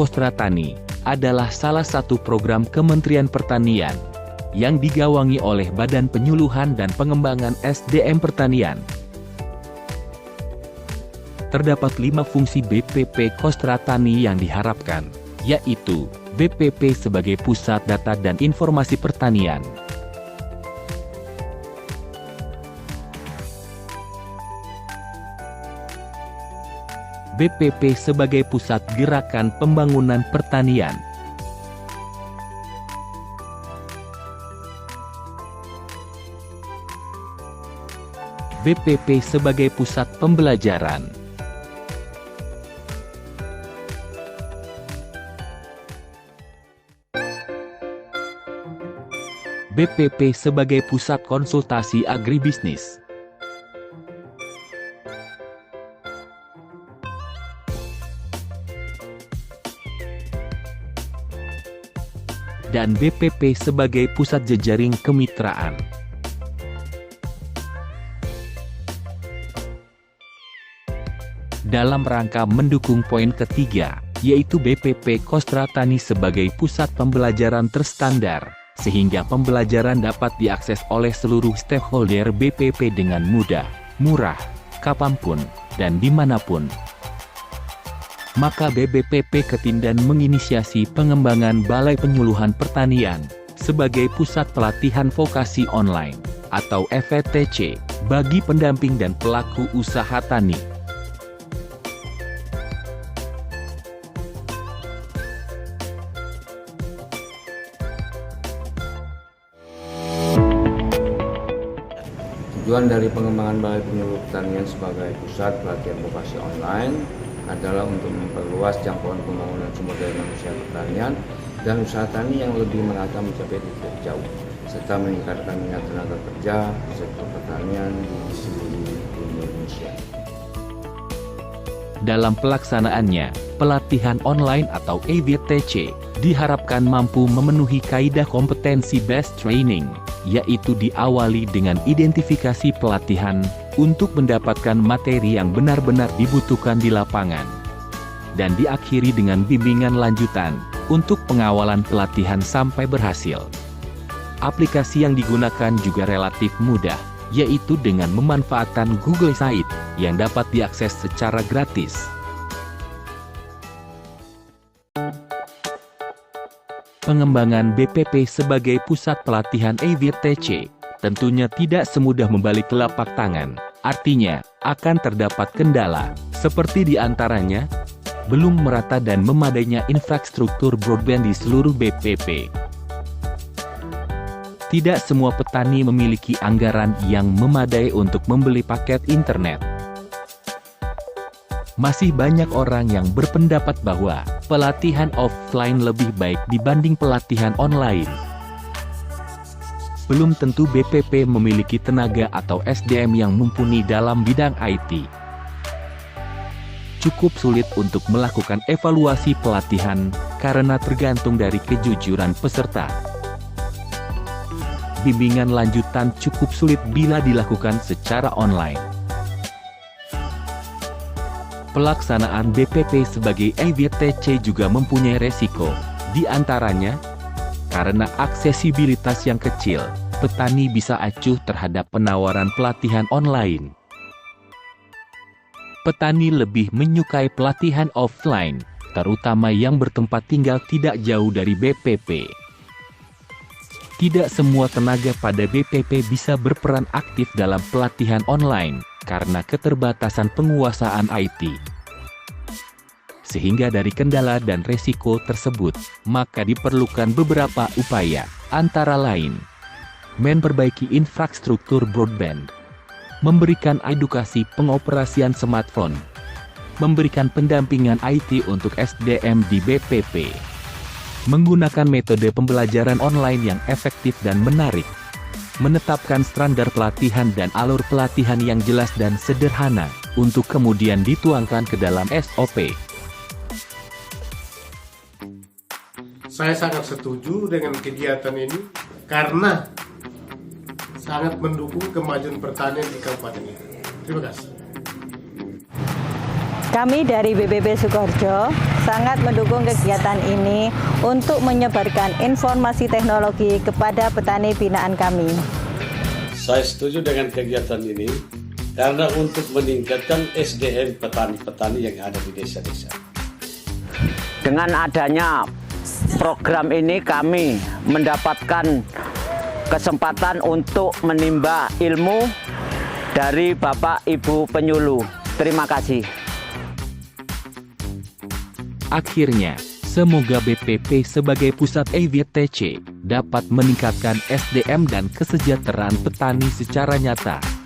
Kostra Tani adalah salah satu program Kementerian Pertanian yang digawangi oleh Badan Penyuluhan dan Pengembangan SDM Pertanian. Terdapat 5 fungsi BPP Kostra Tani yang diharapkan, yaitu BPP sebagai pusat data dan informasi pertanian, BPP sebagai pusat gerakan pembangunan pertanian, BPP sebagai pusat pembelajaran, BPP sebagai pusat konsultasi agribisnis, dan BPP sebagai pusat jejaring kemitraan. Dalam rangka mendukung poin ketiga, yaitu BPP Kostra Tani sebagai pusat pembelajaran terstandar, sehingga pembelajaran dapat diakses oleh seluruh stakeholder BPP dengan mudah, murah, kapanpun, dan dimanapun. Maka BPP Ketindan menginisiasi pengembangan Balai Penyuluhan Pertanian sebagai pusat pelatihan vokasi online atau FETC bagi pendamping dan pelaku usaha tani. Tujuan dari pengembangan Balai Penyuluh Pertanian sebagai pusat pelatihan vokasi online adalah untuk memperluas jangkauan pembangunan sumber daya manusia pertanian dan usaha tani yang lebih merata mencapai titik jauh, serta meningkatkan minat tenaga kerja di sektor pertanian di seluruh Indonesia. Dalam pelaksanaannya, pelatihan online atau EVTC diharapkan mampu memenuhi kaidah kompetensi based training, yaitu diawali dengan identifikasi pelatihan untuk mendapatkan materi yang benar-benar dibutuhkan di lapangan, dan diakhiri dengan bimbingan lanjutan untuk pengawalan pelatihan sampai berhasil. Aplikasi yang digunakan juga relatif mudah, yaitu dengan memanfaatkan Google Site yang dapat diakses secara gratis. Pengembangan BPP sebagai pusat pelatihan EVTC tentunya tidak semudah membalik telapak tangan. Artinya, akan terdapat kendala, seperti diantaranya, belum merata dan memadainya infrastruktur broadband di seluruh BPP. Tidak semua petani memiliki anggaran yang memadai untuk membeli paket internet. Masih banyak orang yang berpendapat bahwa pelatihan offline lebih baik dibanding pelatihan online. Belum tentu BPP memiliki tenaga atau SDM yang mumpuni dalam bidang IT. Cukup sulit untuk melakukan evaluasi pelatihan karena tergantung dari kejujuran peserta. Bimbingan lanjutan cukup sulit bila dilakukan secara online. Pelaksanaan BPP sebagai EVTC juga mempunyai resiko, di antaranya, karena aksesibilitas yang kecil, petani bisa acuh terhadap penawaran pelatihan online. Petani lebih menyukai pelatihan offline, terutama yang bertempat tinggal tidak jauh dari BPP. Tidak semua tenaga pada BPP bisa berperan aktif dalam pelatihan online, karena keterbatasan penguasaan IT. Sehingga dari kendala dan resiko tersebut, maka diperlukan beberapa upaya, antara lain, memperbaiki infrastruktur broadband, memberikan edukasi pengoperasian smartphone, memberikan pendampingan IT untuk SDM di BPP, menggunakan metode pembelajaran online yang efektif dan menarik, menetapkan standar pelatihan dan alur pelatihan yang jelas dan sederhana, untuk kemudian dituangkan ke dalam SOP. Saya sangat setuju dengan kegiatan ini karena sangat mendukung kemajuan pertanian di kabupaten ini. Terima kasih. Kami dari BPP Sukoharjo sangat mendukung kegiatan ini untuk menyebarkan informasi teknologi kepada petani binaan kami. Saya setuju dengan kegiatan ini karena untuk meningkatkan SDM petani-petani yang ada di desa-desa. Dengan adanya program ini kami mendapatkan kesempatan untuk menimba ilmu dari Bapak Ibu penyuluh. Terima kasih. Akhirnya, semoga BPP sebagai pusat EVTC dapat meningkatkan SDM dan kesejahteraan petani secara nyata.